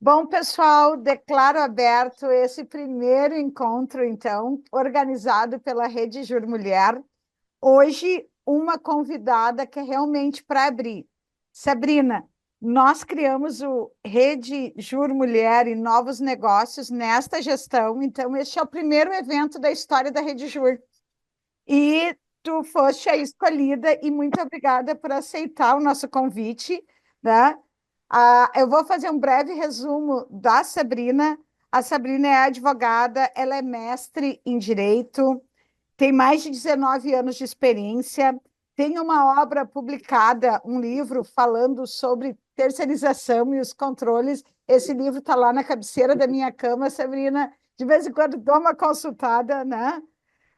Bom, pessoal, declaro aberto esse primeiro encontro, então, organizado pela Rede Jur Mulher. Hoje, uma convidada que é realmente para abrir. Sabrina, nós criamos o Rede Jur Mulher e Novos Negócios nesta gestão, então, este é o primeiro evento da história da Rede Jur. E tu foste a escolhida, e muito obrigada por aceitar o nosso convite, né? Eu vou fazer um breve resumo da Sabrina. A Sabrina é advogada, ela é mestre em Direito, tem mais de 19 anos de experiência, tem uma obra publicada, um livro falando sobre terceirização e os controles. Esse livro está lá na cabeceira da minha cama, Sabrina. De vez em quando dou uma consultada, né?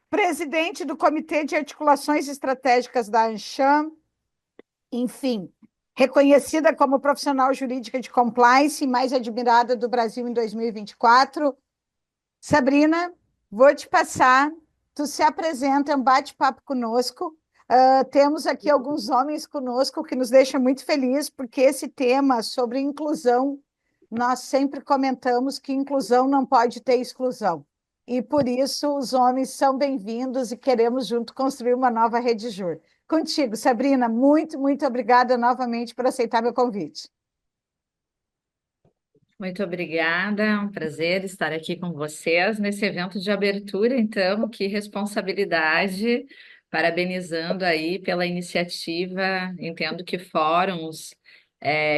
Presidente do Comitê de Articulações Estratégicas da ANCHAM, enfim, reconhecida como profissional jurídica de compliance mais admirada do Brasil em 2024. Sabrina, vou te passar, tu se apresenta, é um bate-papo conosco. Temos aqui alguns homens conosco que nos deixa muito felizes, porque esse tema sobre inclusão, nós sempre comentamos que inclusão não pode ter exclusão. E por isso os homens são bem-vindos e queremos junto construir uma nova Rede Jur. Contigo, Sabrina, muito obrigada novamente por aceitar meu convite. Muito obrigada, é um prazer estar aqui com vocês nesse evento de abertura, então, que responsabilidade, parabenizando aí pela iniciativa, entendo que fóruns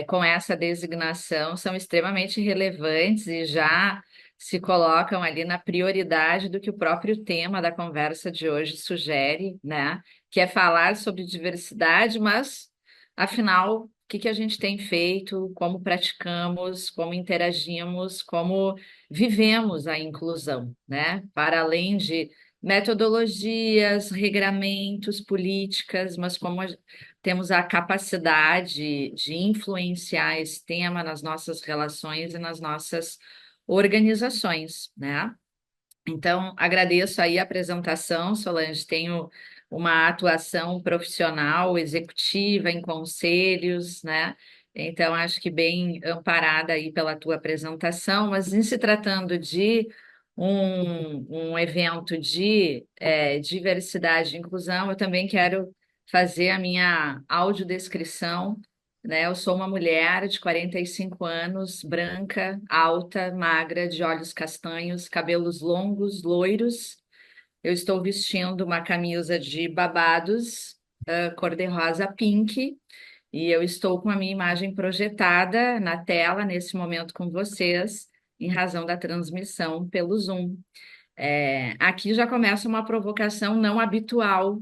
com essa designação são extremamente relevantes e já se colocam ali na prioridade do que o próprio tema da conversa de hoje sugere, né? Que é falar sobre diversidade, mas, afinal, que a gente tem feito, como praticamos, como interagimos, como vivemos a inclusão, né? Para além de metodologias, regramentos, políticas, mas temos a capacidade de influenciar esse tema nas nossas relações e nas nossas organizações, né? Então, agradeço aí a apresentação, Solange. Tenho uma atuação profissional, executiva, em conselhos, né? Então, acho que bem amparada aí pela tua apresentação, mas em se tratando de um evento de diversidade e inclusão, eu também quero fazer a minha audiodescrição, né? Eu sou uma mulher de 45 anos, branca, alta, magra, de olhos castanhos, cabelos longos, loiros. Eu estou vestindo uma camisa de babados, cor-de-rosa pink, e eu estou com a minha imagem projetada na tela nesse momento com vocês, em razão da transmissão pelo Zoom. Aqui já começa uma provocação não habitual,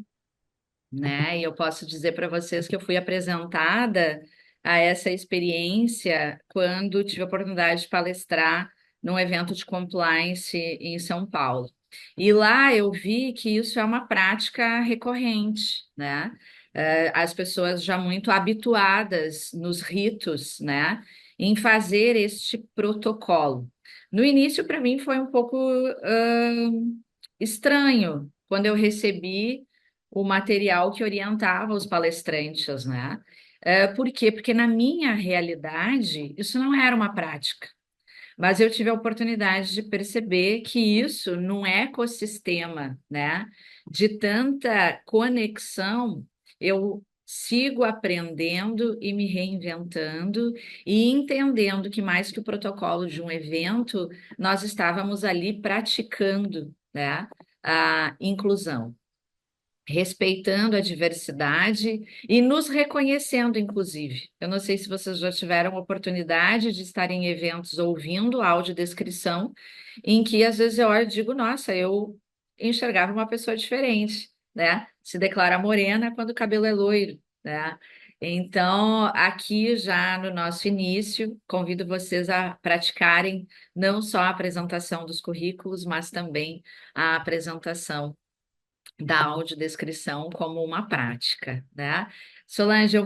né? E eu posso dizer para vocês que eu fui apresentada a essa experiência quando tive a oportunidade de palestrar num evento de compliance em São Paulo. E lá eu vi que isso é uma prática recorrente, né? As pessoas já muito habituadas nos ritos, né? Em fazer este protocolo. No início, para mim, foi um pouco estranho quando eu recebi o material que orientava os palestrantes, né? Por quê? Porque na minha realidade isso não era uma prática, mas eu tive a oportunidade de perceber que isso num ecossistema, né, de tanta conexão, eu sigo aprendendo e me reinventando e entendendo que mais que o protocolo de um evento, nós estávamos ali praticando, né, a inclusão, respeitando a diversidade e nos reconhecendo, inclusive. Eu não sei se vocês já tiveram oportunidade de estar em eventos ouvindo audiodescrição, em que às vezes eu olho e digo, nossa, eu enxergava uma pessoa diferente, né? Se declara morena quando o cabelo é loiro, né? Então, aqui já no nosso início, convido vocês a praticarem não só a apresentação dos currículos, mas também a apresentação da audiodescrição como uma prática, né? Solange,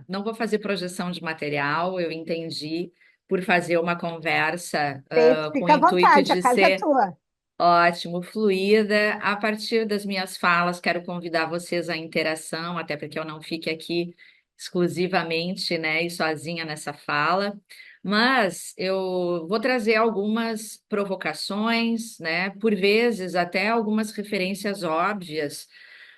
não vou fazer projeção de material, eu entendi, por fazer uma conversa, com o Fica à intuito vontade, a de casa é ser tua. ótimo, fluida. A partir das minhas falas, quero convidar vocês à interação, até porque eu não fique aqui exclusivamente, né, e sozinha nessa fala, mas eu vou trazer algumas provocações, né, por vezes até algumas referências óbvias,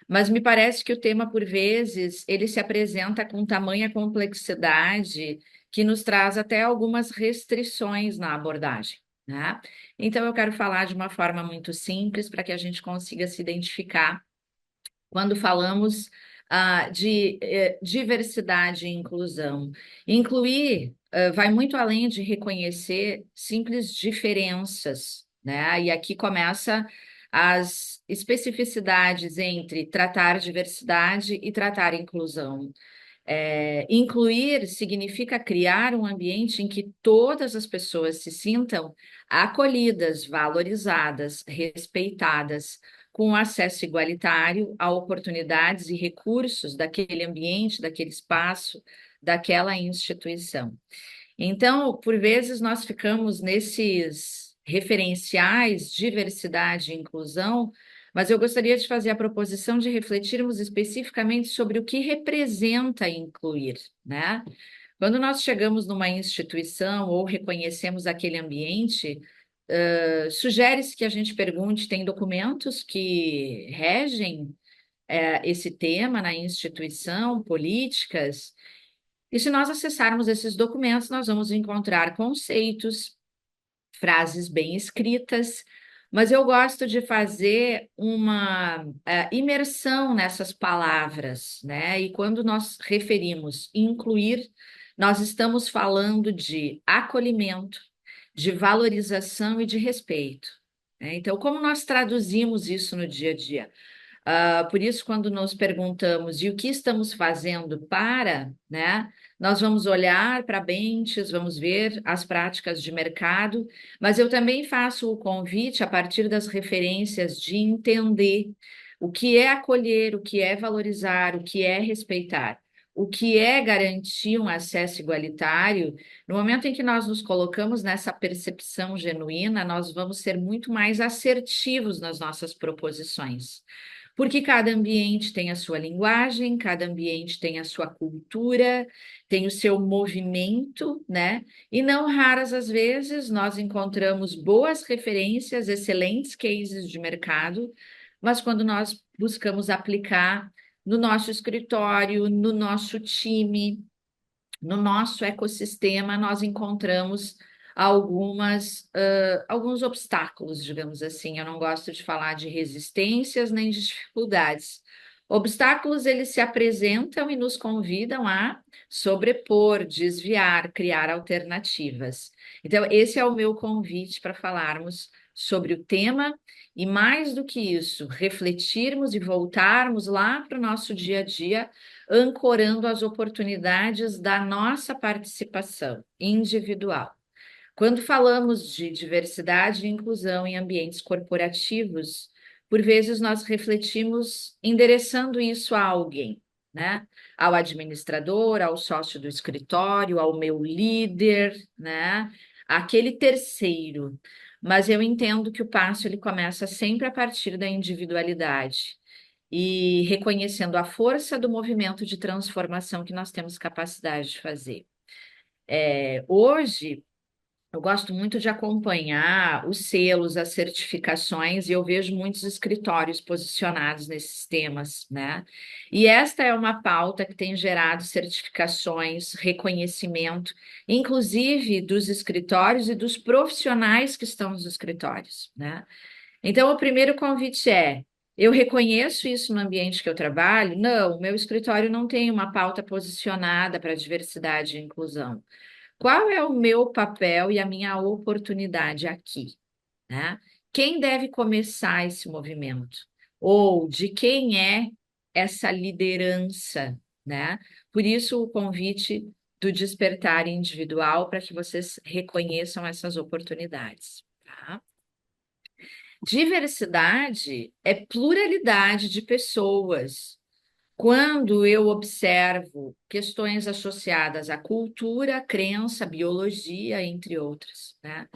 mas me parece que o tema, por vezes, ele se apresenta com tamanha complexidade que nos traz até algumas restrições na abordagem, né? Então, eu quero falar de uma forma muito simples para que a gente consiga se identificar quando falamos de diversidade e inclusão. Incluir vai muito além de reconhecer simples diferenças, né? E aqui começa as especificidades entre tratar diversidade e tratar inclusão. Incluir significa criar um ambiente em que todas as pessoas se sintam acolhidas, valorizadas, respeitadas, com acesso igualitário a oportunidades e recursos daquele ambiente, daquele espaço, daquela instituição. Então, por vezes, nós ficamos nesses referenciais, diversidade e inclusão, mas eu gostaria de fazer a proposição de refletirmos especificamente sobre o que representa incluir, né? Quando nós chegamos numa instituição ou reconhecemos aquele ambiente, sugere-se que a gente pergunte: tem documentos que regem, esse tema na instituição, políticas? E se nós acessarmos esses documentos, nós vamos encontrar conceitos, frases bem escritas, mas eu gosto de fazer uma imersão nessas palavras, né? E quando nós referimos incluir, nós estamos falando de acolhimento, de valorização e de respeito, né? Então, como nós traduzimos isso no dia a dia? Por isso, quando nos perguntamos e o que estamos fazendo para, né, nós vamos olhar para Bentes, vamos ver as práticas de mercado, mas eu também faço o convite a partir das referências de entender o que é acolher, o que é valorizar, o que é respeitar. O que é garantir um acesso igualitário, no momento em que nós nos colocamos nessa percepção genuína, nós vamos ser muito mais assertivos nas nossas proposições. Porque cada ambiente tem a sua linguagem, cada ambiente tem a sua cultura, tem o seu movimento, né? E não raras as vezes nós encontramos boas referências, excelentes cases de mercado, mas quando nós buscamos aplicar no nosso escritório, no nosso time, no nosso ecossistema, nós encontramos alguns obstáculos, digamos assim. Eu não gosto de falar de resistências nem de dificuldades. Obstáculos, eles se apresentam e nos convidam a sobrepor, desviar, criar alternativas. Então, esse é o meu convite para falarmos sobre o tema e, mais do que isso, refletirmos e voltarmos lá para o nosso dia a dia, ancorando as oportunidades da nossa participação individual. Quando falamos de diversidade e inclusão em ambientes corporativos, por vezes nós refletimos endereçando isso a alguém, né? Ao administrador, ao sócio do escritório, ao meu líder, né? Aquele terceiro. Mas eu entendo que o passo ele começa sempre a partir da individualidade e reconhecendo a força do movimento de transformação que nós temos capacidade de fazer. Hoje, eu gosto muito de acompanhar os selos, as certificações, e eu vejo muitos escritórios posicionados nesses temas, né? E esta é uma pauta que tem gerado certificações, reconhecimento, inclusive dos escritórios e dos profissionais que estão nos escritórios, né? Então, o primeiro convite é: eu reconheço isso no ambiente que eu trabalho? Não, meu escritório não tem uma pauta posicionada para diversidade e inclusão. Qual é o meu papel e a minha oportunidade aqui, né? Quem deve começar esse movimento? Ou de quem é essa liderança, né? Por isso, o convite do despertar individual para que vocês reconheçam essas oportunidades, tá? Diversidade é pluralidade de pessoas. Quando eu observo questões associadas à cultura, crença, biologia, entre outras, né?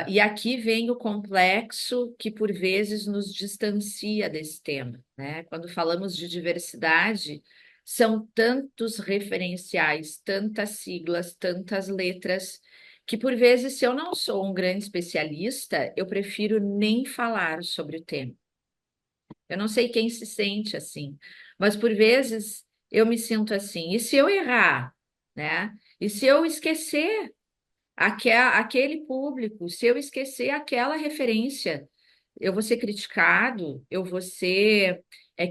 E aqui vem o complexo que, por vezes, nos distancia desse tema, né? Quando falamos de diversidade, são tantos referenciais, tantas siglas, tantas letras, que por vezes, se eu não sou um grande especialista, eu prefiro nem falar sobre o tema. Eu não sei quem se sente assim, mas por vezes eu me sinto assim. E se eu errar, né? E se eu esquecer aquele público, se eu esquecer aquela referência, eu vou ser criticado, eu vou ser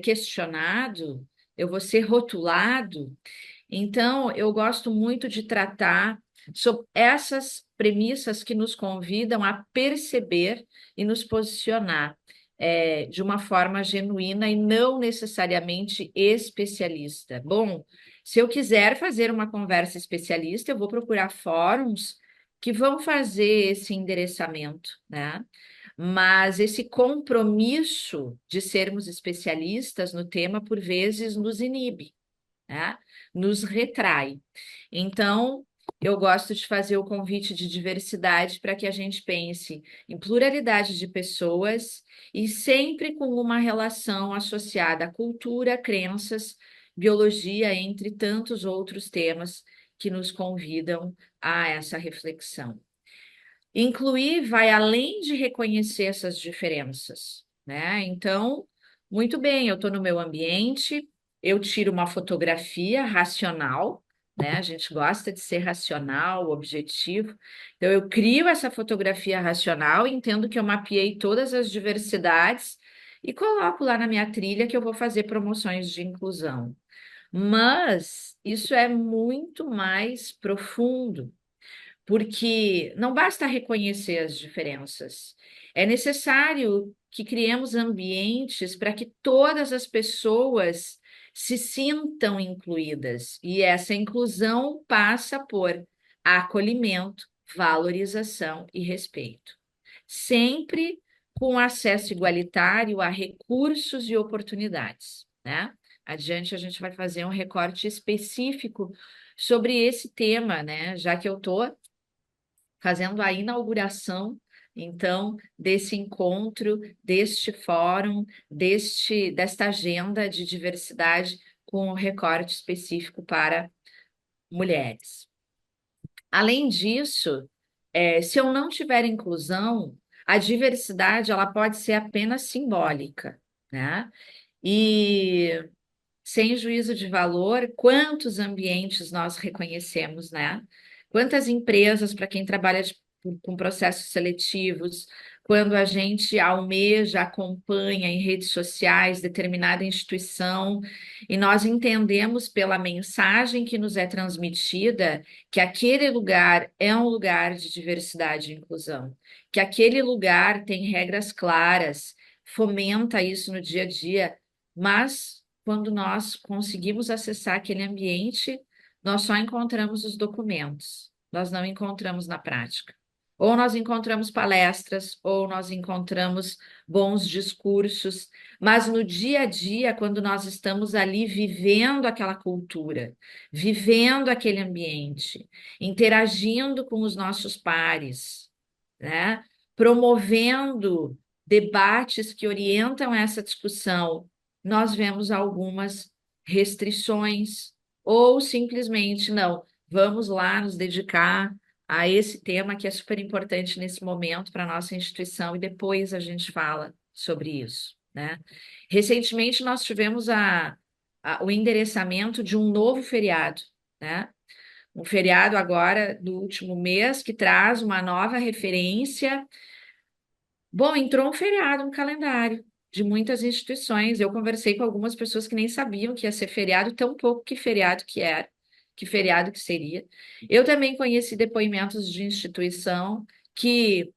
questionado, eu vou ser rotulado. Então, eu gosto muito de tratar sobre essas premissas que nos convidam a perceber e nos posicionar de uma forma genuína e não necessariamente especialista. Bom, se eu quiser fazer uma conversa especialista, eu vou procurar fóruns que vão fazer esse endereçamento, né? Mas esse compromisso de sermos especialistas no tema, por vezes, nos inibe, né? Nos retrai. Então, eu gosto de fazer o convite de diversidade para que a gente pense em pluralidade de pessoas e sempre com uma relação associada à cultura, crenças, biologia, entre tantos outros temas que nos convidam a essa reflexão. Incluir vai além de reconhecer essas diferenças, né? Então, muito bem, eu estou no meu ambiente, eu tiro uma fotografia racional, né? A gente gosta de ser racional, objetivo. Então, eu crio essa fotografia racional, entendo que eu mapeei todas as diversidades e coloco lá na minha trilha que eu vou fazer promoções de inclusão. Mas isso é muito mais profundo, porque não basta reconhecer as diferenças, é necessário que criemos ambientes para que todas as pessoas se sintam incluídas, e essa inclusão passa por acolhimento, valorização e respeito, sempre com acesso igualitário a recursos e oportunidades, né? Adiante, a gente vai fazer um recorte específico sobre esse tema, né? Já que eu estou fazendo a inauguração, então, desse encontro, deste fórum, desta agenda de diversidade com um recorte específico para mulheres. Além disso, se eu não tiver inclusão, a diversidade ela pode ser apenas simbólica, né? E sem juízo de valor, quantos ambientes nós reconhecemos, né? Quantas empresas, para quem trabalha com processos seletivos, quando a gente almeja, acompanha em redes sociais determinada instituição, e nós entendemos pela mensagem que nos é transmitida que aquele lugar é um lugar de diversidade e inclusão, que aquele lugar tem regras claras, fomenta isso no dia a dia, mas quando nós conseguimos acessar aquele ambiente, nós só encontramos os documentos, nós não encontramos na prática. Ou nós encontramos palestras, ou nós encontramos bons discursos, mas no dia a dia, quando nós estamos ali vivendo aquela cultura, vivendo aquele ambiente, interagindo com os nossos pares, né? Promovendo debates que orientam essa discussão, nós vemos algumas restrições, ou simplesmente não, vamos lá nos dedicar a esse tema que é super importante nesse momento para a nossa instituição e depois a gente fala sobre isso, né? Recentemente nós tivemos o endereçamento de um novo feriado, né? Um feriado agora do último mês que traz uma nova referência. Bom, entrou um feriado no calendário de muitas instituições. Eu conversei com algumas pessoas que nem sabiam que ia ser feriado, tão pouco que feriado que era, que feriado que seria. Eu também conheci depoimentos de instituição que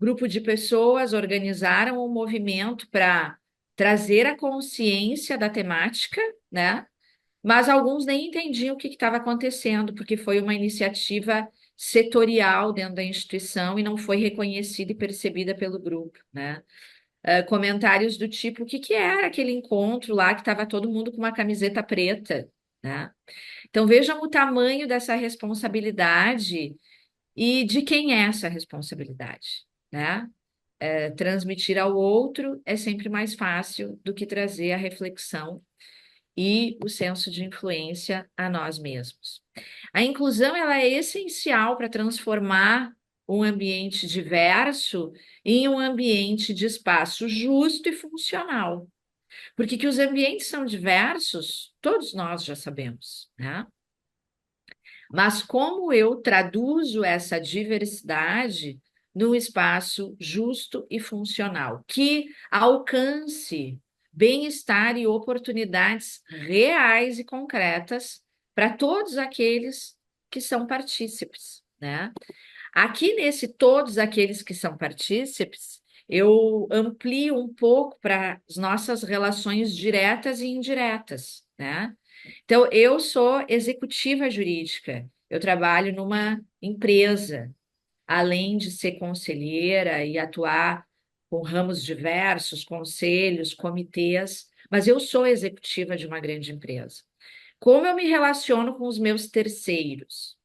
grupo de pessoas organizaram um movimento para trazer a consciência da temática, né? Mas alguns nem entendiam o que estava acontecendo, porque foi uma iniciativa setorial dentro da instituição e não foi reconhecida e percebida pelo grupo, né? Comentários do tipo, o que que era aquele encontro lá que estava todo mundo com uma camiseta preta, né? Então vejam o tamanho dessa responsabilidade e de quem é essa responsabilidade, né? Transmitir ao outro é sempre mais fácil do que trazer a reflexão e o senso de influência a nós mesmos. A inclusão ela é essencial para transformar um ambiente diverso em um ambiente de espaço justo e funcional. Porque que os ambientes são diversos, todos nós já sabemos, né? Mas como eu traduzo essa diversidade num espaço justo e funcional, que alcance bem-estar e oportunidades reais e concretas para todos aqueles que são partícipes, né? Aqui nesse todos aqueles que são partícipes, eu amplio um pouco para as nossas relações diretas e indiretas, né? Então, eu sou executiva jurídica, eu trabalho numa empresa, além de ser conselheira e atuar com ramos diversos, conselhos, comitês, mas eu sou executiva de uma grande empresa. Como eu me relaciono com os meus terceiros?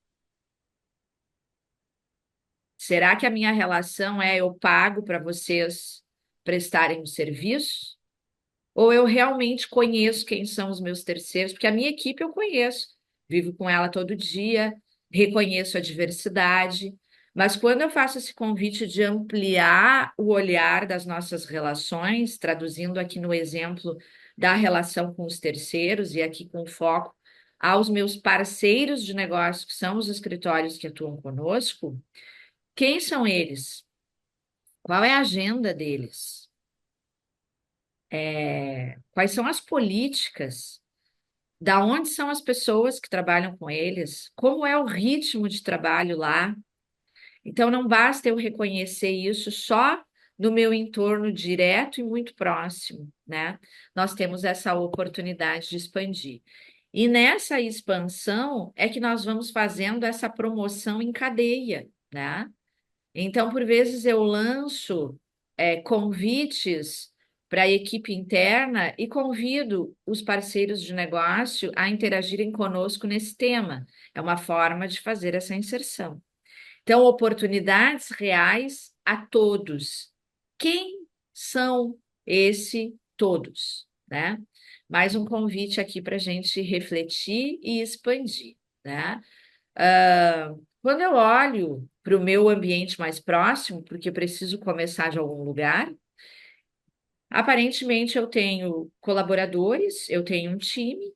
Será que a minha relação é eu pago para vocês prestarem o serviço? Ou eu realmente conheço quem são os meus terceiros? Porque a minha equipe eu conheço, vivo com ela todo dia, reconheço a diversidade, mas quando eu faço esse convite de ampliar o olhar das nossas relações, traduzindo aqui no exemplo da relação com os terceiros e aqui com foco aos meus parceiros de negócio, que são os escritórios que atuam conosco, quem são eles? Qual é a agenda deles? Quais são as políticas? Da onde são as pessoas que trabalham com eles? Como é o ritmo de trabalho lá? Então, não basta eu reconhecer isso só no meu entorno direto e muito próximo, né? Nós temos essa oportunidade de expandir. E nessa expansão é que nós vamos fazendo essa promoção em cadeia, né? Então, por vezes, eu lanço convites para a equipe interna e convido os parceiros de negócio a interagirem conosco nesse tema. É uma forma de fazer essa inserção. Então, oportunidades reais a todos. Quem são esse todos, né? Mais um convite aqui para a gente refletir e expandir, né? Quando eu olho para o meu ambiente mais próximo, porque eu preciso começar de algum lugar, aparentemente eu tenho colaboradores, eu tenho um time,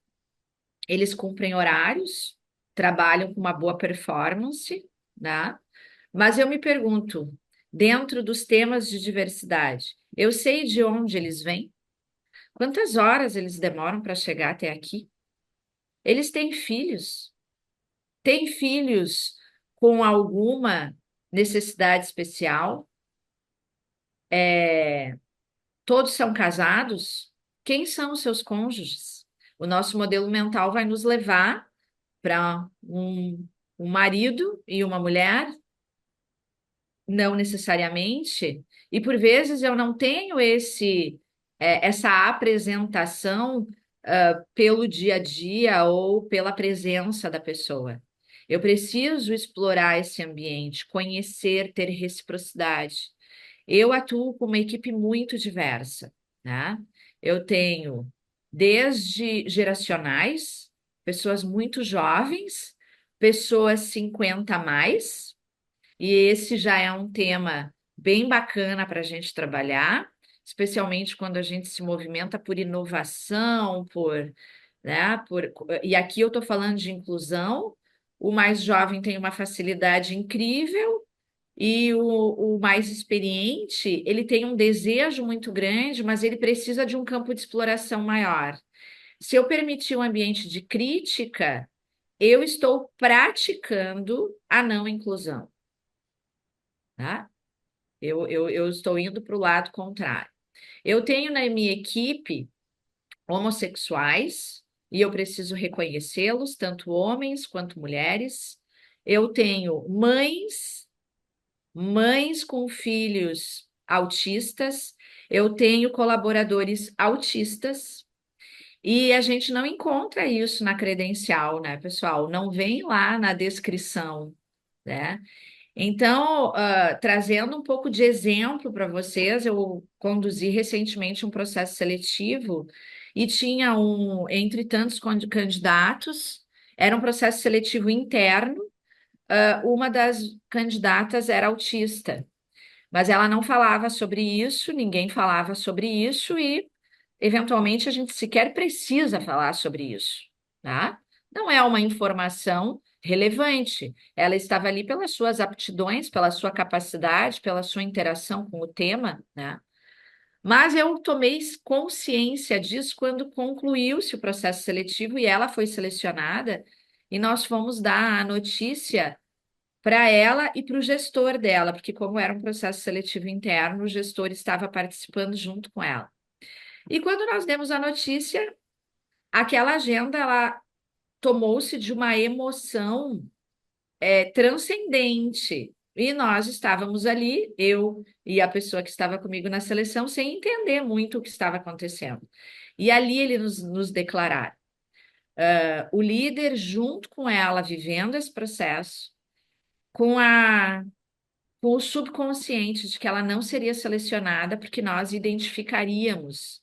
eles cumprem horários, trabalham com uma boa performance, né? Mas eu me pergunto, dentro dos temas de diversidade, eu sei de onde eles vêm? Quantas horas eles demoram para chegar até aqui? Eles têm filhos? Têm filhos com alguma necessidade especial? Todos são casados? Quem são os seus cônjuges? O nosso modelo mental vai nos levar para um marido e uma mulher, não necessariamente, e por vezes eu não tenho essa apresentação pelo dia a dia ou pela presença da pessoa. Eu preciso explorar esse ambiente, conhecer, ter reciprocidade. Eu atuo com uma equipe muito diversa, né? Eu tenho desde geracionais, pessoas muito jovens, pessoas 50 a mais, e esse já é um tema bem bacana para a gente trabalhar, especialmente quando a gente se movimenta por inovação, e aqui eu estou falando de inclusão. O mais jovem tem uma facilidade incrível e o mais experiente, ele tem um desejo muito grande, mas ele precisa de um campo de exploração maior. Se eu permitir um ambiente de crítica, eu estou praticando a não inclusão, tá? Eu estou indo para o lado contrário. Eu tenho na minha equipe homossexuais e eu preciso reconhecê-los, tanto homens quanto mulheres. Eu tenho mães com filhos autistas, eu tenho colaboradores autistas, e a gente não encontra isso na credencial, né, pessoal? Não vem lá na descrição, né? Então, trazendo um pouco de exemplo para vocês, eu conduzi recentemente um processo seletivo e tinha entre tantos candidatos, era um processo seletivo interno. Uma das candidatas era autista, mas ela não falava sobre isso, ninguém falava sobre isso e, eventualmente, a gente sequer precisa falar sobre isso, tá? Não é uma informação relevante. Ela estava ali pelas suas aptidões, pela sua capacidade, pela sua interação com o tema, né? Mas eu tomei consciência disso quando concluiu-se o processo seletivo e ela foi selecionada, e nós fomos dar a notícia para ela e para o gestor dela, porque como era um processo seletivo interno, o gestor estava participando junto com ela. E quando nós demos a notícia, aquela agenda ela tomou-se de uma emoção transcendente. E nós estávamos ali, eu e a pessoa que estava comigo na seleção, sem entender muito o que estava acontecendo. E ali ele nos declararam. O líder, junto com ela, vivendo esse processo, com com o subconsciente de que ela não seria selecionada porque nós identificaríamos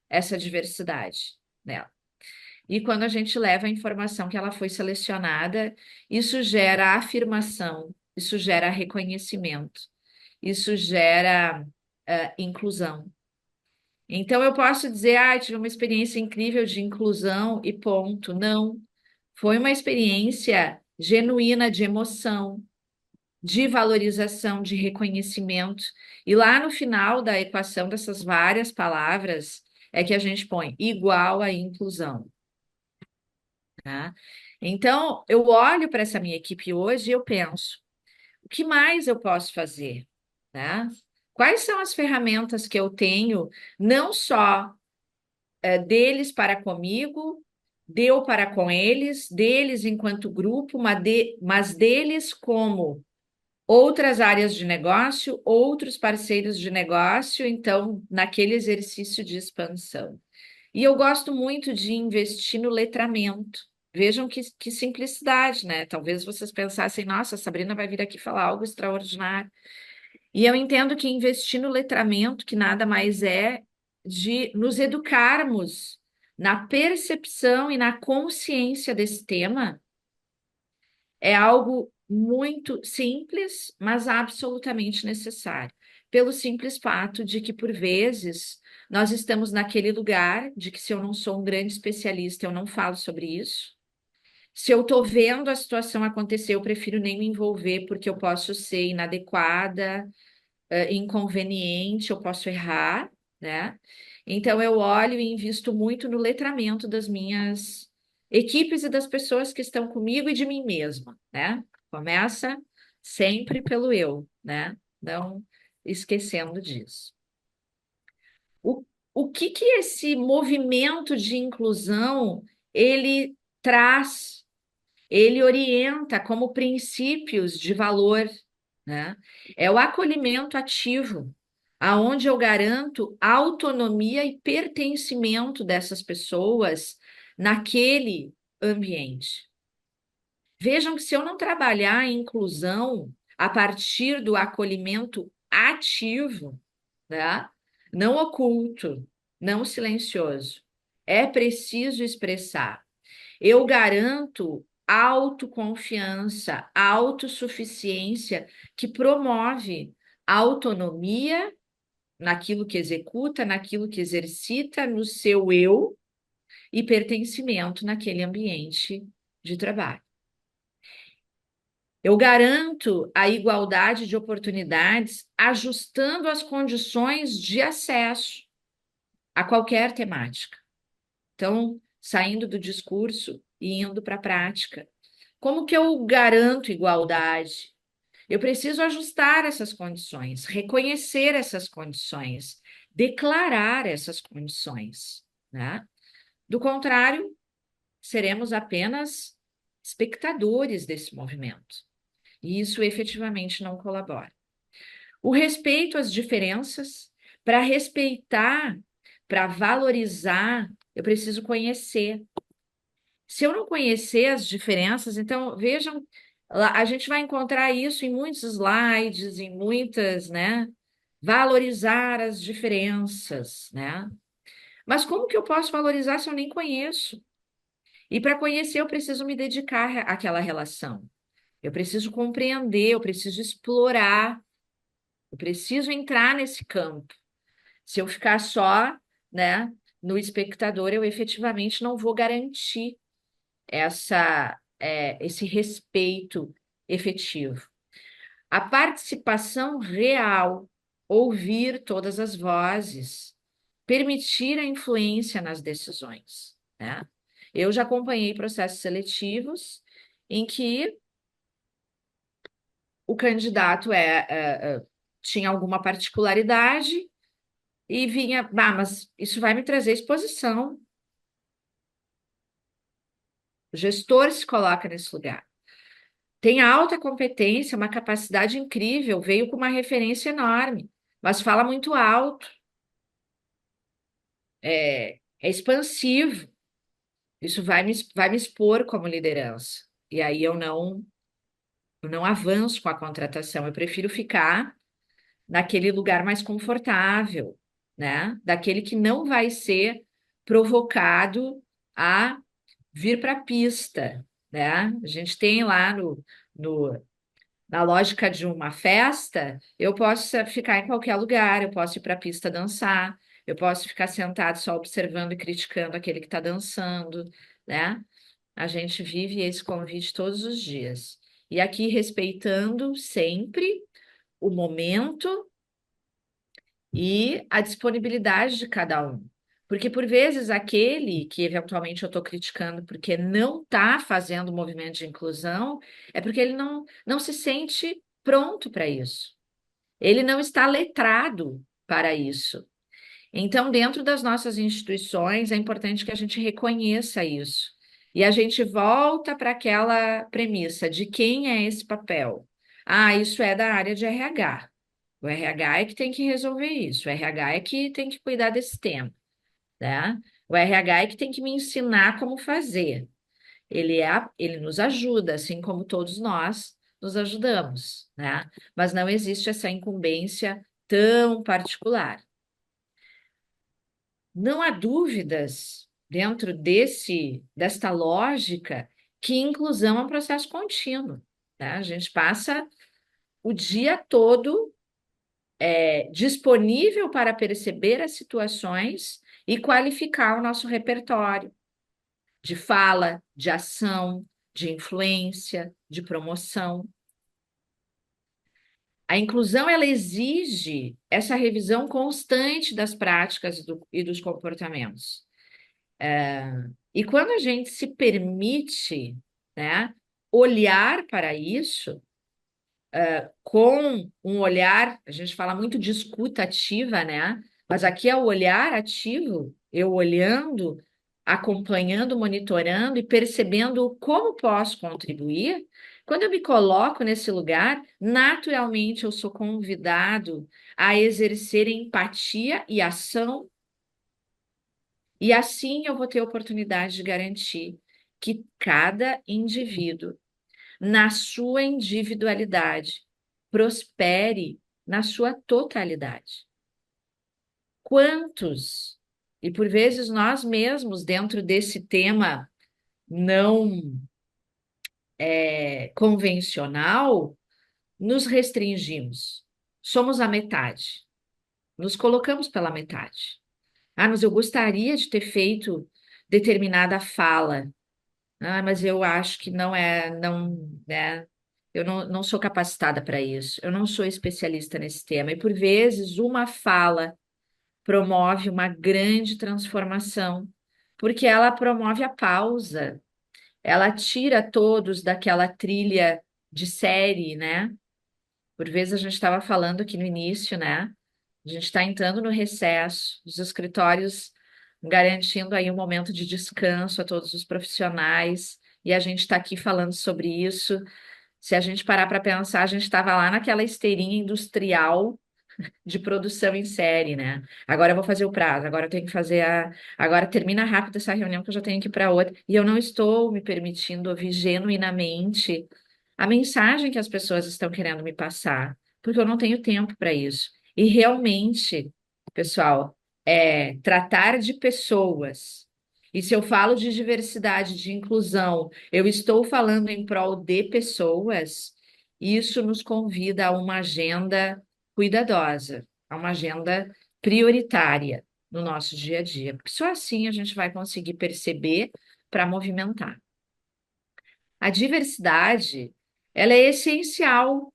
essa diversidade nela. E quando a gente leva a informação que ela foi selecionada, isso gera afirmação, isso gera reconhecimento, isso gera inclusão. Então, eu posso dizer, tive uma experiência incrível de inclusão e ponto. Não, foi uma experiência genuína de emoção, de valorização, de reconhecimento. E lá no final da equação dessas várias palavras é que a gente põe igual a inclusão. Tá? Então, eu olho para essa minha equipe hoje e eu penso, o que mais eu posso fazer? Tá? Quais são as ferramentas que eu tenho, não só deles para comigo, deu para com eles, deles enquanto grupo, mas deles como outras áreas de negócio, outros parceiros de negócio, então, naquele exercício de expansão. E eu gosto muito de investir no letramento. Vejam que simplicidade, né? Talvez vocês pensassem, nossa, a Sabrina vai vir aqui falar algo extraordinário. E eu entendo que investir no letramento, que nada mais é de nos educarmos na percepção e na consciência desse tema, é algo muito simples, mas absolutamente necessário. Pelo simples fato de que, por vezes, nós estamos naquele lugar de que, se eu não sou um grande especialista, eu não falo sobre isso. Se eu estou vendo a situação acontecer, eu prefiro nem me envolver, porque eu posso ser inadequada, inconveniente, eu posso errar, né? Então, eu olho e invisto muito no letramento das minhas equipes e das pessoas que estão comigo e de mim mesma, né? Começa sempre pelo eu, né? Não esquecendo disso. O, o que esse movimento de inclusão ele traz, ele orienta como princípios de valor, né? É o acolhimento ativo, aonde eu garanto autonomia e pertencimento dessas pessoas naquele ambiente. Vejam que, se eu não trabalhar a inclusão a partir do acolhimento ativo, né? Não oculto, não silencioso, é preciso expressar. Eu garanto autoconfiança, autossuficiência, que promove autonomia naquilo que executa, naquilo que exercita, no seu eu, e pertencimento naquele ambiente de trabalho. Eu garanto a igualdade de oportunidades, ajustando as condições de acesso a qualquer temática. Então, saindo do discurso e indo para a prática. Como que eu garanto igualdade? Eu preciso ajustar essas condições, reconhecer essas condições, declarar essas condições, né? Do contrário, seremos apenas espectadores desse movimento. E isso efetivamente não colabora. O respeito às diferenças, para respeitar, para valorizar, eu preciso conhecer. Se eu não conhecer as diferenças, então vejam, a gente vai encontrar isso em muitos slides, em muitas, né? Valorizar as diferenças, né? Mas como que eu posso valorizar se eu nem conheço? E para conhecer, eu preciso me dedicar àquela relação. Eu preciso compreender, eu preciso explorar, eu preciso entrar nesse campo. Se eu ficar só, né, no espectador, eu efetivamente não vou garantir esse respeito efetivo. A participação real, ouvir todas as vozes, permitir a influência nas decisões, né? Eu já acompanhei processos seletivos em que o candidato tinha alguma particularidade e vinha, mas isso vai me trazer exposição. O gestor se coloca nesse lugar. Tem alta competência, uma capacidade incrível, veio com uma referência enorme, mas fala muito alto, é expansivo. Isso vai me expor como liderança. E aí eu não avanço com a contratação, eu prefiro ficar naquele lugar mais confortável, né? Daquele que não vai ser provocado a vir para a pista, né? A gente tem lá no, na lógica de uma festa, eu posso ficar em qualquer lugar, eu posso ir para a pista dançar, eu posso ficar sentado só observando e criticando aquele que está dançando, né? A gente vive esse convite todos os dias. E aqui respeitando sempre o momento e a disponibilidade de cada um. Porque, por vezes, aquele que eventualmente eu estou criticando porque não está fazendo o movimento de inclusão, é porque ele não se sente pronto para isso. Ele não está letrado para isso. Então, dentro das nossas instituições, é importante que a gente reconheça isso. E a gente volta para aquela premissa de quem é esse papel. Ah, isso é da área de RH. O RH é que tem que resolver isso. O RH é que tem que cuidar desse tema, né? O RH é que tem que me ensinar como fazer. Ele nos ajuda, assim como todos nós nos ajudamos, né? Mas não existe essa incumbência tão particular. Não há dúvidas dentro desta lógica que inclusão é um processo contínuo, tá? A gente passa o dia todo disponível para perceber as situações e qualificar o nosso repertório de fala, de ação, de influência, de promoção. A inclusão ela exige essa revisão constante das práticas e dos comportamentos. E quando a gente se permite, né, olhar para isso com um olhar, a gente fala muito de escuta ativa, né? Mas aqui é o olhar ativo, eu olhando, acompanhando, monitorando e percebendo como posso contribuir. Quando eu me coloco nesse lugar, naturalmente eu sou convidado a exercer empatia e ação, e assim eu vou ter a oportunidade de garantir que cada indivíduo na sua individualidade, prospere na sua totalidade. Quantos, e por vezes nós mesmos, dentro desse tema não convencional, nos restringimos. Somos a metade, nos colocamos pela metade. Ah, mas eu gostaria de ter feito determinada fala. Ah, mas eu acho que não, né? Eu não sou capacitada para isso. Eu não sou especialista nesse tema. E por vezes uma fala promove uma grande transformação, porque ela promove a pausa. Ela tira todos daquela trilha de série, né? Por vezes a gente estava falando aqui no início, né? A gente está entrando no recesso, os escritórios garantindo aí um momento de descanso a todos os profissionais, e a gente está aqui falando sobre isso. Se a gente parar para pensar, a gente estava lá naquela esteirinha industrial de produção em série, né? Agora eu vou fazer o prazo, agora eu tenho que fazer Agora termina rápido essa reunião que eu já tenho que ir para outra. E eu não estou me permitindo ouvir genuinamente a mensagem que as pessoas estão querendo me passar, porque eu não tenho tempo para isso. E realmente, pessoal, é tratar de pessoas. E se eu falo de diversidade, de inclusão, eu estou falando em prol de pessoas, isso nos convida a uma agenda cuidadosa, a uma agenda prioritária no nosso dia a dia, porque só assim a gente vai conseguir perceber para movimentar. A diversidade, ela é essencial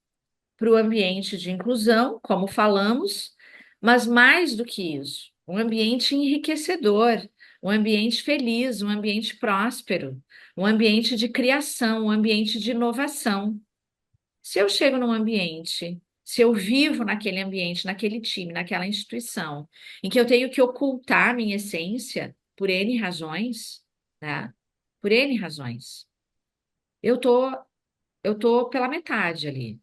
para o ambiente de inclusão, como falamos, mas mais do que isso, um ambiente enriquecedor, um ambiente feliz, um ambiente próspero, um ambiente de criação, um ambiente de inovação. Se eu chego num ambiente, se eu vivo naquele ambiente, naquele time, naquela instituição, em que eu tenho que ocultar minha essência por N razões, né? Por N razões, eu tô, eu tô pela metade ali,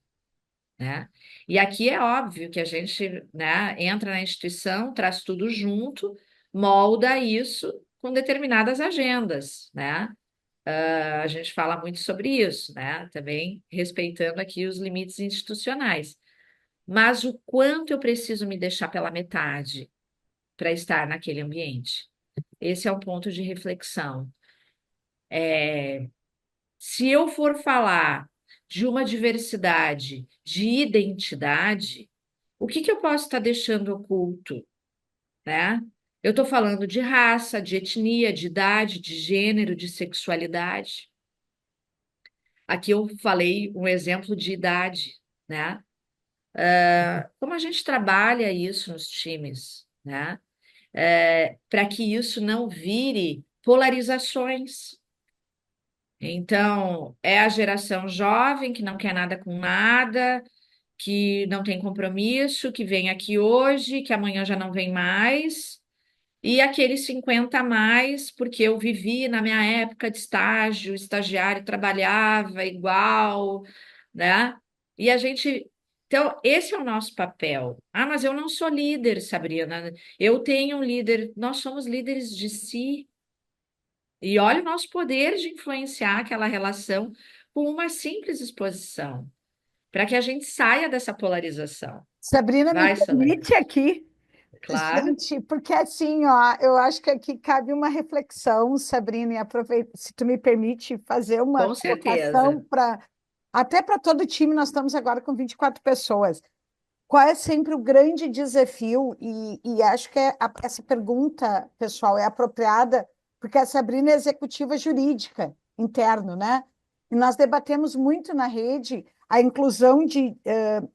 né? E aqui é óbvio que a gente, né, entra na instituição, traz tudo junto, molda isso com determinadas agendas, né? A gente fala muito sobre isso, né? Também respeitando aqui os limites institucionais. Mas o quanto eu preciso me deixar pela metade para estar naquele ambiente? Esse é um ponto de reflexão. Se eu for falar de uma diversidade de identidade, o que eu posso estar deixando oculto, né? Eu estou falando de raça, de etnia, de idade, de gênero, de sexualidade. Aqui eu falei um exemplo de idade, né? Como a gente trabalha isso nos times, né? Para que isso não vire polarizações. Então, é a geração jovem que não quer nada com nada, que não tem compromisso, que vem aqui hoje, que amanhã já não vem mais, e aqueles 50 a mais, porque eu vivi na minha época de estágio, estagiário trabalhava igual, né? E a gente. Então, esse é o nosso papel. Ah, mas eu não sou líder, Sabrina. Eu tenho um líder. Nós somos líderes de si. E olha o nosso poder de influenciar aquela relação com uma simples exposição, para que a gente saia dessa polarização. Sabrina, me Vai, Solane. permite aqui, Claro, gente, porque assim, ó, eu acho que aqui cabe uma reflexão, Sabrina, e aproveita, se tu me permite fazer uma com colocação certeza. para até para todo o time, nós estamos agora com 24 pessoas. Qual é sempre o grande desafio? E acho que essa pergunta, pessoal, é apropriada, porque a Sabrina é executiva jurídica interno, né? E nós debatemos muito na rede a inclusão de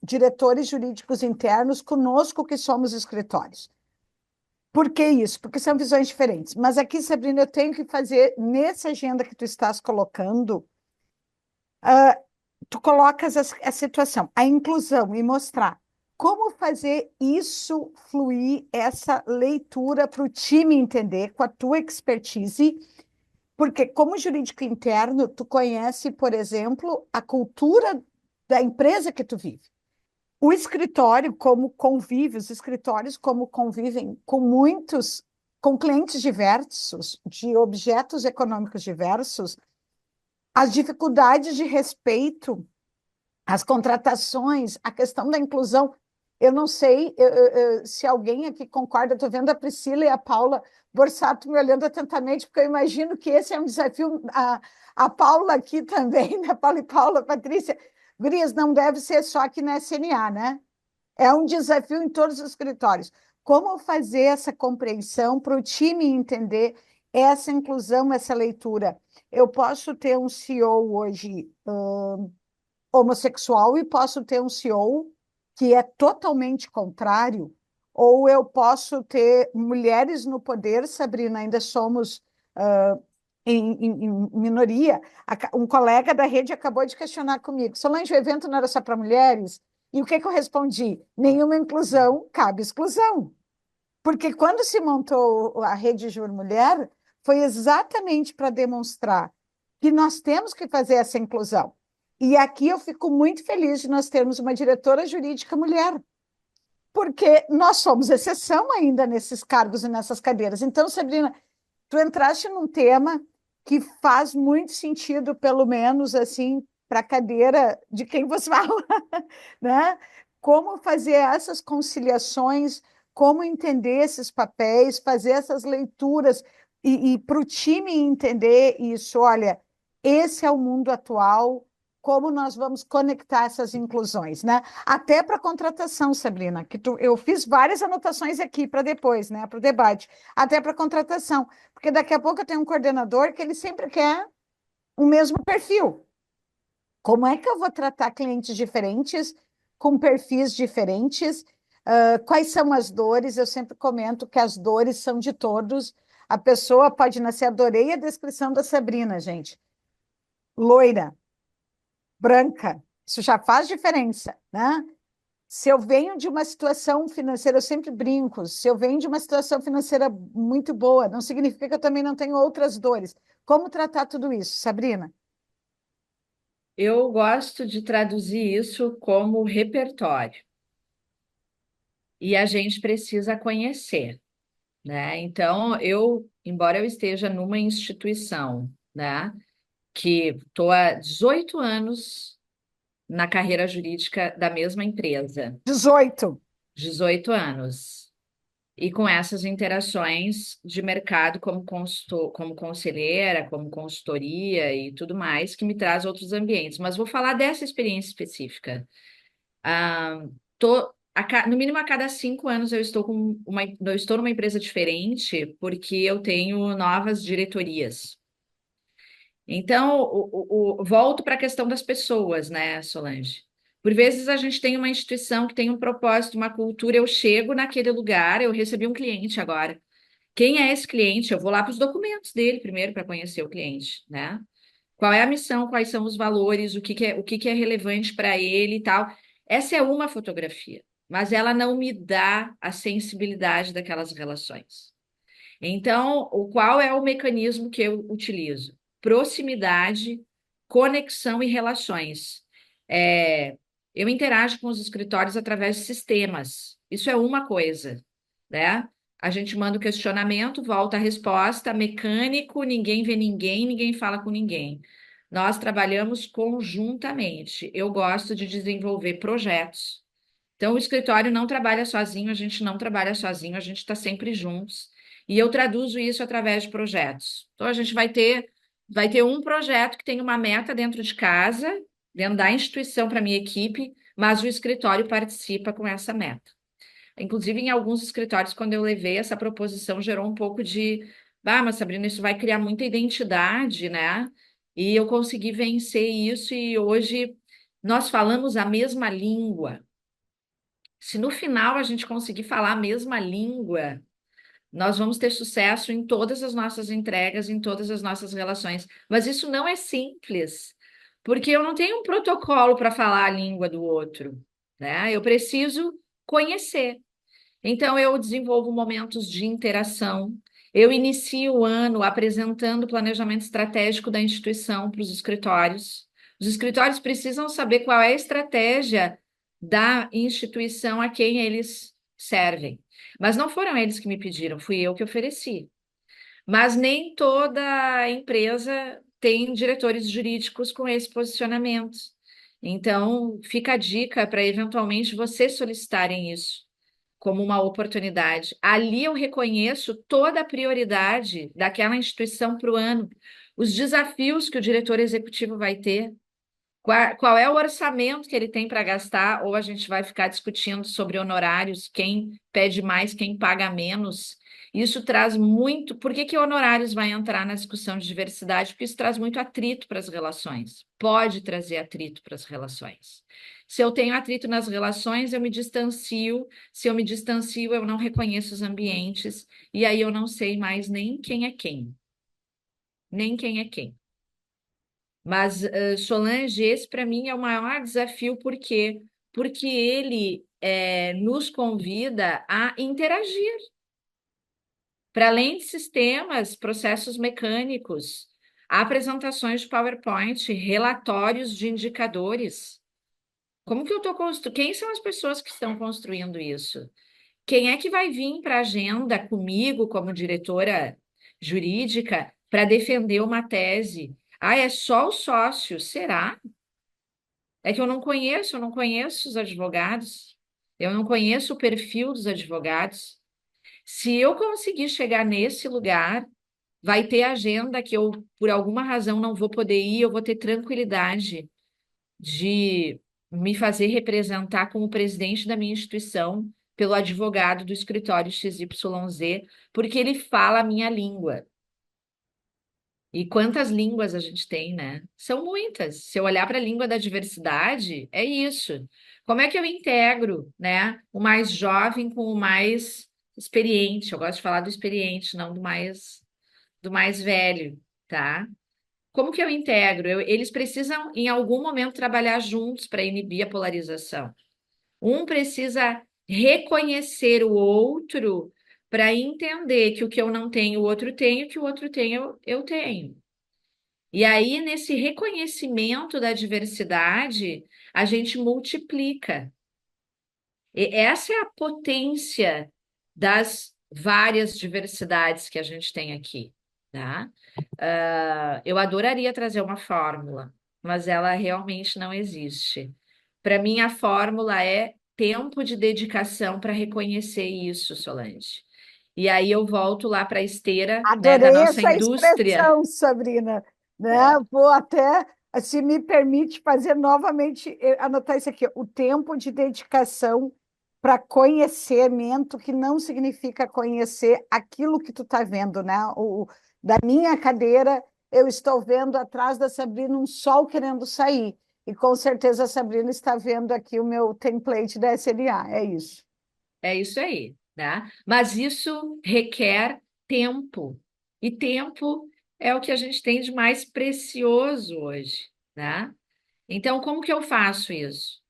diretores jurídicos internos conosco, que somos escritórios. Por que isso? Porque são visões diferentes. Mas aqui, Sabrina, eu tenho que fazer, nessa agenda que tu estás colocando, tu colocas a situação, a inclusão e mostrar como fazer isso fluir, essa leitura para o time entender com a tua expertise, porque como jurídico interno, tu conhece, por exemplo, a cultura da empresa que tu vive. O escritório, como convive, os escritórios, como convivem com muitos, com clientes diversos, de objetos econômicos diversos, as dificuldades de respeito, as contratações, a questão da inclusão. Eu não sei se alguém aqui concorda, estou vendo a Priscila e a Paula Borsato me olhando atentamente, porque eu imagino que esse é um desafio. A Paula aqui também, né? Paula e Paula, Patrícia. Gurias, não deve ser só aqui na SNA, né? É um desafio em todos os escritórios. Como fazer essa compreensão para o time entender essa inclusão, essa leitura? Eu posso ter um CEO hoje homossexual e posso ter um CEO que é totalmente contrário, ou eu posso ter mulheres no poder, Sabrina, ainda somos em minoria. Um colega da rede acabou de questionar comigo: Solange, o evento não era só para mulheres? E o que eu respondi? Nenhuma inclusão, cabe exclusão. Porque quando se montou a Rede Jur Mulher, foi exatamente para demonstrar que nós temos que fazer essa inclusão. E aqui eu fico muito feliz de nós termos uma diretora jurídica mulher, porque nós somos exceção ainda nesses cargos e nessas cadeiras. Então, Sabrina, tu entraste num tema que faz muito sentido, pelo menos assim, para a cadeira de quem você fala, né? Como fazer essas conciliações como entender esses papéis, fazer essas leituras e para o time entender isso. Olha, esse é o mundo atual, como nós vamos conectar essas inclusões, né? Até para contratação, Sabrina, eu fiz várias anotações aqui para depois, né? Para o debate, até para contratação, porque daqui a pouco eu tenho um coordenador que ele sempre quer o mesmo perfil. Como é que eu vou tratar clientes diferentes, com perfis diferentes? Quais são as dores? Eu sempre comento que as dores são de todos. A pessoa pode nascer, adorei a descrição da Sabrina, gente. Loira, branca, isso já faz diferença, né? Se eu venho de uma situação financeira, eu sempre brinco, se eu venho de uma situação financeira muito boa, não significa que eu também não tenho outras dores. Como tratar tudo isso, Sabrina? Eu gosto de traduzir isso como repertório. E a gente precisa conhecer, né? Então, embora eu esteja numa instituição, né, que estou há 18 anos na carreira jurídica da mesma empresa, 18. 18 anos, e com essas interações de mercado como consultor, como conselheira, como consultoria e tudo mais, que me traz outros ambientes. Mas vou falar dessa experiência específica. Ah, no mínimo a cada 5 anos eu estou numa empresa diferente porque eu tenho novas diretorias. Então, volto para a questão das pessoas, né, Solange? Por vezes a gente tem uma instituição que tem um propósito, uma cultura, eu chego naquele lugar, eu recebi um cliente agora. Quem é esse cliente? Eu vou lá para os documentos dele primeiro para conhecer o cliente, né? Qual é a missão, quais são os valores, o que que é relevante para ele e tal. Essa é uma fotografia, mas ela não me dá a sensibilidade daquelas relações. Então, qual é o mecanismo que eu utilizo? Proximidade, conexão e relações. É, eu interajo com os escritórios através de sistemas. Isso é uma coisa, né? A gente manda o questionamento, volta a resposta, mecânico, ninguém vê ninguém, ninguém fala com ninguém. Nós trabalhamos conjuntamente. Eu gosto de desenvolver projetos. Então, o escritório não trabalha sozinho, a gente não trabalha sozinho, a gente está sempre juntos. E eu traduzo isso através de projetos. Então, a gente vai ter um projeto que tem uma meta dentro de casa, dentro da instituição para a minha equipe, mas o escritório participa com essa meta. Inclusive, em alguns escritórios, quando eu levei essa proposição, gerou um pouco de, mas Sabrina, isso vai criar muita identidade, né? E eu consegui vencer isso e hoje nós falamos a mesma língua. Se no final a gente conseguir falar a mesma língua, nós vamos ter sucesso em todas as nossas entregas, em todas as nossas relações. Mas isso não é simples, porque eu não tenho um protocolo para falar a língua do outro, né? Eu preciso conhecer. Então, eu desenvolvo momentos de interação. Eu inicio o ano apresentando o planejamento estratégico da instituição para os escritórios. Os escritórios precisam saber qual é a estratégia da instituição a quem eles servem. Mas não foram eles que me pediram, fui eu que ofereci. Mas nem toda empresa tem diretores jurídicos com esse posicionamento. Então, fica a dica para eventualmente vocês solicitarem isso como uma oportunidade. Ali eu reconheço toda a prioridade daquela instituição para o ano, os desafios que o diretor executivo vai ter, qual é o orçamento que ele tem para gastar, ou a gente vai ficar discutindo sobre honorários, quem pede mais, quem paga menos. Isso traz muito. Por que que honorários vai entrar na discussão de diversidade? Porque isso traz muito atrito para as relações. Pode trazer atrito para as relações. Se eu tenho atrito nas relações, eu me distancio. Se eu me distancio, eu não reconheço os ambientes. E aí eu não sei mais nem quem é quem. Nem quem é quem. Mas, Solange, esse para mim é o maior desafio, por quê? Porque ele nos convida a interagir. Para além de sistemas, processos mecânicos, apresentações de PowerPoint, relatórios de indicadores. Como que eu estou construindo? Quem são as pessoas que estão construindo isso? Quem é que vai vir para a agenda comigo, como diretora jurídica, para defender uma tese? Ah, é só o sócio? Será? É que eu não conheço os advogados. eu não conheço o perfil dos advogados. Se eu conseguir chegar nesse lugar, vai ter agenda que eu, por alguma razão, não vou poder ir, eu vou ter tranquilidade de me fazer representar como presidente da minha instituição pelo advogado do escritório XYZ, porque ele fala a minha língua. E quantas línguas a gente tem, né? São muitas. Se eu olhar para a língua da diversidade, é isso. Como é que eu integro, né, o mais jovem com o mais experiente? Eu gosto de falar do experiente, não do mais velho, tá? Como que eu integro? Eles precisam, em algum momento, trabalhar juntos para inibir a polarização. Um precisa reconhecer o outro para entender que o que eu não tenho, o outro tem, o que o outro tem, eu tenho. E aí, nesse reconhecimento da diversidade, a gente multiplica. E essa é a potência das várias diversidades que a gente tem aqui, tá? Eu adoraria trazer uma fórmula, mas ela realmente não existe. Para mim, a fórmula é tempo de dedicação para reconhecer isso, Solange. E aí eu volto lá para a esteira, né, da Adorei nossa essa indústria. expressão, Sabrina, né? É, Vou até, se me permite, fazer novamente, anotar isso aqui, o tempo de dedicação para conhecimento, que não significa conhecer aquilo que tu está vendo, né? Da minha cadeira, eu estou vendo atrás da Sabrina um sol querendo sair, e com certeza a Sabrina está vendo aqui o meu template da SLA, é isso. é isso aí, né? Mas isso requer tempo. E tempo é o que a gente tem de mais precioso hoje, né? Então, como que eu faço isso?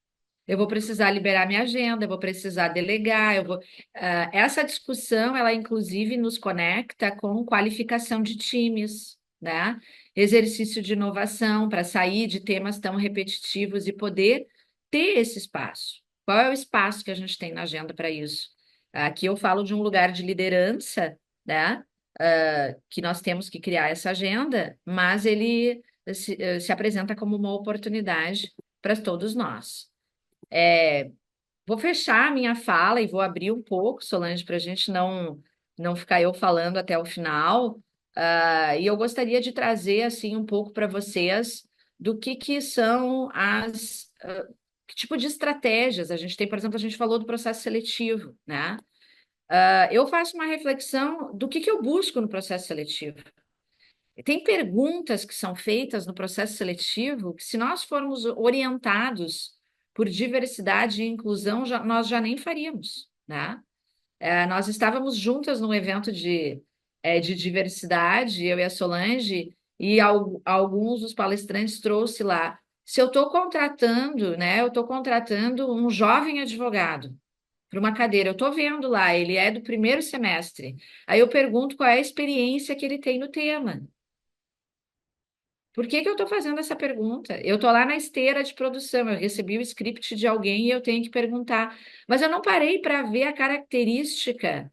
Eu vou precisar liberar minha agenda, eu vou precisar delegar, essa discussão, ela inclusive nos conecta com qualificação de times, né? Exercício de inovação para sair de temas tão repetitivos e poder ter esse espaço. Qual é o espaço que a gente tem na agenda para isso? Aqui eu falo de um lugar de liderança, né? Que nós temos que criar essa agenda, mas ele se apresenta como uma oportunidade para todos nós. Vou fechar a minha fala e vou abrir um pouco, Solange, para a gente não ficar eu falando até o final. E eu gostaria de trazer assim um pouco para vocês do que são que tipo de estratégias a gente tem. Por exemplo, a gente falou do processo seletivo, né? Eu faço uma reflexão do que eu busco no processo seletivo. Tem perguntas que são feitas no processo seletivo que, se nós formos orientados por diversidade e inclusão, nós já nem faríamos, né? Nós estávamos juntas num evento de diversidade, eu e a Solange, e alguns dos palestrantes trouxe lá. Se eu estou contratando, né? Eu estou contratando um jovem advogado para uma cadeira. Eu estou vendo lá, ele é do primeiro semestre. Aí eu pergunto qual é a experiência que ele tem no tema. Por que que eu estou fazendo essa pergunta? Eu estou lá na esteira de produção, eu recebi o script de alguém e eu tenho que perguntar. Mas eu não parei para ver a característica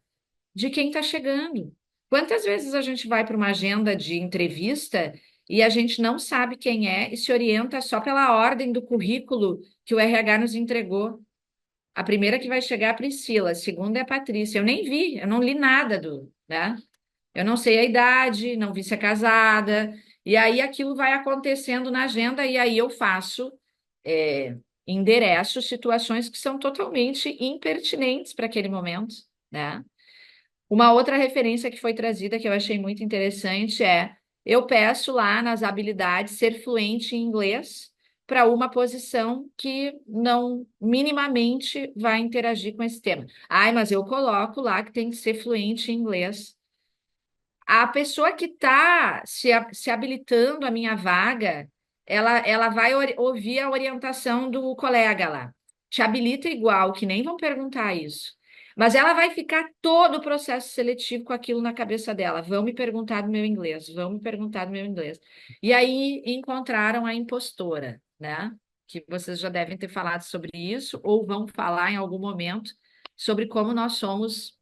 de quem está chegando. Quantas vezes a gente vai para uma agenda de entrevista e a gente não sabe quem é e se orienta só pela ordem do currículo que o RH nos entregou? A primeira que vai chegar é a Priscila, a segunda é a Patrícia. Eu nem vi, eu não li nada né? Eu não sei a idade, não vi se é casada, e aí aquilo vai acontecendo na agenda, e aí eu faço, endereço situações que são totalmente impertinentes para aquele momento, né? Uma outra referência que foi trazida, que eu achei muito interessante, eu peço lá nas habilidades ser fluente em inglês para uma posição que não minimamente vai interagir com esse tema. Ai, mas eu coloco lá que tem que ser fluente em inglês. A pessoa que está se habilitando a minha vaga, ela vai ouvir a orientação do colega lá. Te habilita igual, que nem vão perguntar isso. Mas ela vai ficar todo o processo seletivo com aquilo na cabeça dela. Vão me perguntar do meu inglês, vão me perguntar do meu inglês. E aí encontraram a impostora, né? Que vocês já devem ter falado sobre isso, ou vão falar em algum momento sobre como nós somos,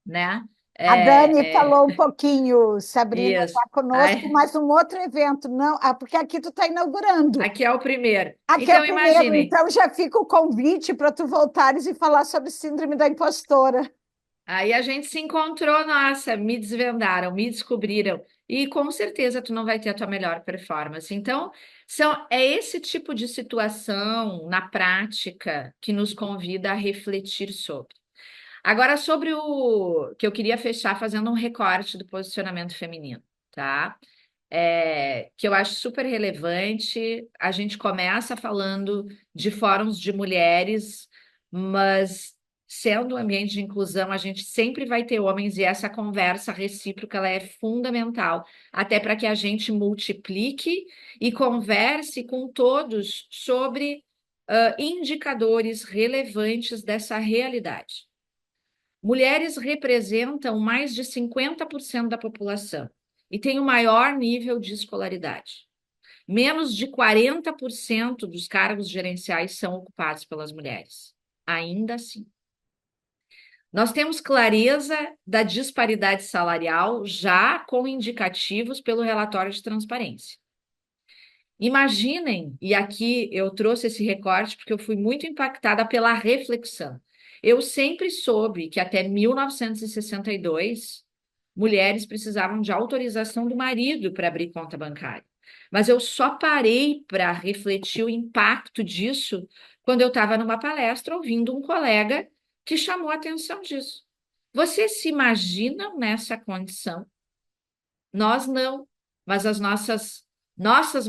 né? A Dani É, falou um pouquinho, Sabrina isso. está conosco, Aí, mas um outro evento, não, porque aqui tu está inaugurando. aqui é o primeiro. Aqui é o Então, primeiro, imaginem, então já fica o convite para tu voltares e falar sobre síndrome da impostora. aí a gente se encontrou, nossa, me desvendaram, me descobriram. E com certeza tu não vai ter a tua melhor performance. Então, é esse tipo de situação na prática que nos convida a refletir sobre. Agora, sobre o que eu queria fechar fazendo um recorte do posicionamento feminino, tá? Que eu acho super relevante. A gente começa falando de fóruns de mulheres, mas sendo um ambiente de inclusão, a gente sempre vai ter homens e essa conversa recíproca ela é fundamental, até para que a gente multiplique e converse com todos sobre indicadores relevantes dessa realidade. Mulheres representam mais de 50% da população e têm o maior nível de escolaridade. Menos de 40% dos cargos gerenciais são ocupados pelas mulheres. Ainda assim, nós temos clareza da disparidade salarial já com indicativos pelo relatório de transparência. Imaginem, e aqui eu trouxe esse recorte porque eu fui muito impactada pela reflexão. Eu sempre soube que até 1962 mulheres precisavam de autorização do marido para abrir conta bancária. Mas eu só parei para refletir o impacto disso quando eu estava numa palestra ouvindo um colega que chamou a atenção disso. Vocês se imaginam nessa condição? Nós não, mas as nossas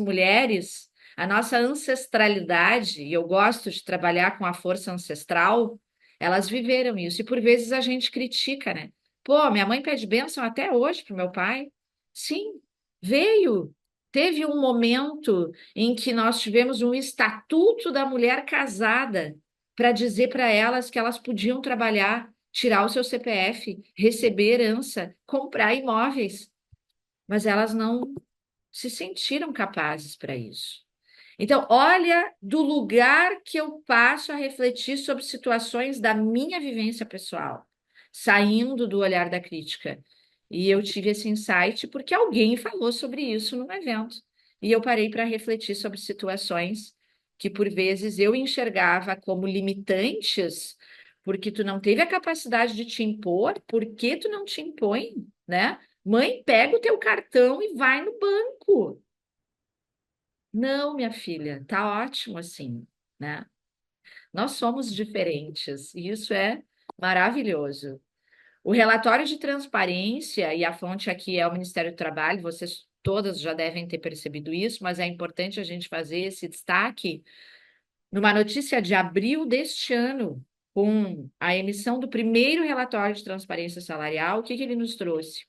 mulheres, a nossa ancestralidade, e eu gosto de trabalhar com a força ancestral, elas viveram isso. E por vezes a gente critica, né? Pô, minha mãe pede bênção até hoje para o meu pai. Sim, veio. Teve um momento em que nós tivemos um estatuto da mulher casada para dizer para elas que elas podiam trabalhar, tirar o seu CPF, receber herança, comprar imóveis, mas elas não se sentiram capazes para isso. Então, olha do lugar que eu passo a refletir sobre situações da minha vivência pessoal, saindo do olhar da crítica. E eu tive esse insight porque alguém falou sobre isso num evento. E eu parei para refletir sobre situações que, por vezes, eu enxergava como limitantes, porque tu não teve a capacidade de te impor, por que tu não te impõe, né? Mãe, pega o teu cartão e vai no banco. Não, minha filha, tá ótimo assim, né? Nós somos diferentes e isso é maravilhoso. O relatório de transparência, e a fonte aqui é o Ministério do Trabalho, vocês todas já devem ter percebido isso, mas é importante a gente fazer esse destaque numa notícia de abril deste ano, com a emissão do primeiro relatório de transparência salarial, o que que ele nos trouxe?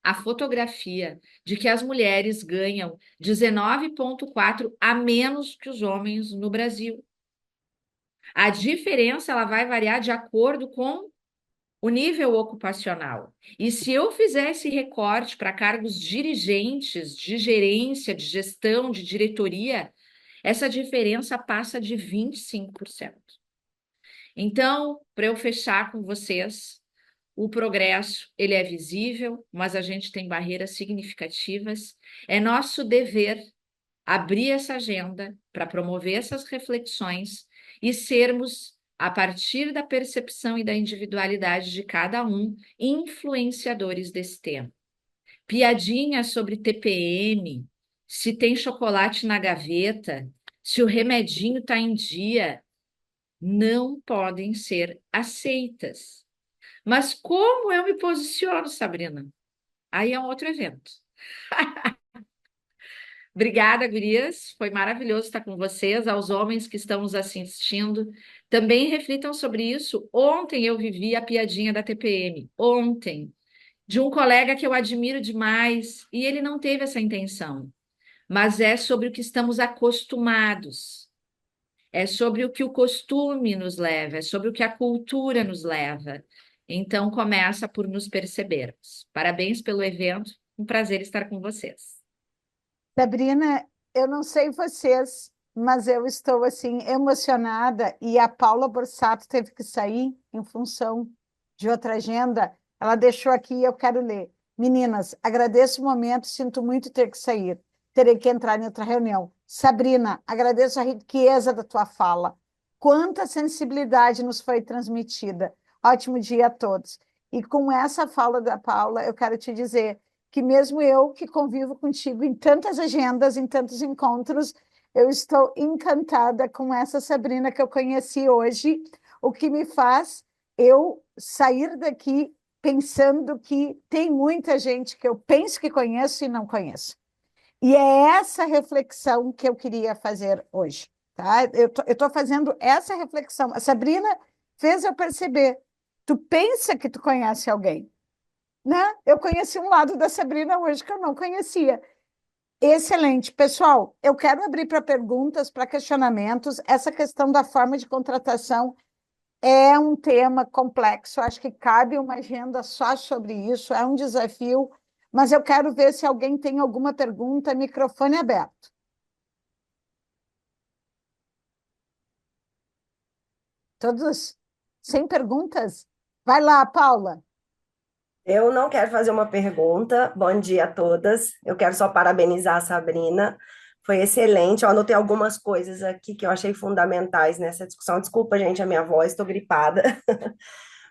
A fotografia de que as mulheres ganham 19,4 a menos que os homens no Brasil. A diferença ela vai variar de acordo com o nível ocupacional. E se eu fizer esse recorte para cargos dirigentes, de gerência, de gestão, de diretoria, essa diferença passa de 25%. Então, para eu fechar com vocês, o progresso, ele é visível, mas a gente tem barreiras significativas. É nosso dever abrir essa agenda para promover essas reflexões e sermos, a partir da percepção e da individualidade de cada um, influenciadores desse tema. Piadinhas sobre TPM, se tem chocolate na gaveta, se o remedinho está em dia, não podem ser aceitas. Mas como eu me posiciono, Sabrina? Aí é um outro evento. Obrigada, gurias. Foi maravilhoso estar com vocês. Aos homens que estão nos assistindo, também reflitam sobre isso. Ontem eu vivi a piadinha da TPM. Ontem, de um colega que eu admiro demais, e ele não teve essa intenção. Mas é sobre o que estamos acostumados. É sobre o que o costume nos leva, é sobre o que a cultura nos leva. Então, começa por nos percebermos. Parabéns pelo evento, um prazer estar com vocês. Sabrina, eu não sei vocês, mas eu estou assim emocionada e a Paula Borsato teve que sair em função de outra agenda. Ela deixou aqui e eu quero ler. Meninas, agradeço o momento, sinto muito ter que sair. Terei que entrar em outra reunião. Sabrina, agradeço a riqueza da tua fala. Quanta sensibilidade nos foi transmitida. Ótimo dia a todos. E com essa fala da Paula, eu quero te dizer que mesmo eu que convivo contigo em tantas agendas, em tantos encontros, eu estou encantada com essa Sabrina que eu conheci hoje, o que me faz eu sair daqui pensando que tem muita gente que eu penso que conheço e não conheço. E é essa reflexão que eu queria fazer hoje, tá? Eu tô fazendo essa reflexão. A Sabrina fez eu perceber. Tu pensa que tu conhece alguém, né? Eu conheci um lado da Sabrina hoje que eu não conhecia. Excelente. Pessoal, eu quero abrir para perguntas, para questionamentos. Essa questão da forma de contratação é um tema complexo. Acho que cabe uma agenda só sobre isso. É um desafio, mas eu quero ver se alguém tem alguma pergunta. Microfone aberto. Todos sem perguntas? Vai lá, Paula. Eu não quero fazer uma pergunta. Bom dia a todas. Eu quero só parabenizar a Sabrina. Foi excelente. Eu anotei algumas coisas aqui que eu achei fundamentais nessa discussão. Desculpa, gente, a minha voz, estou gripada.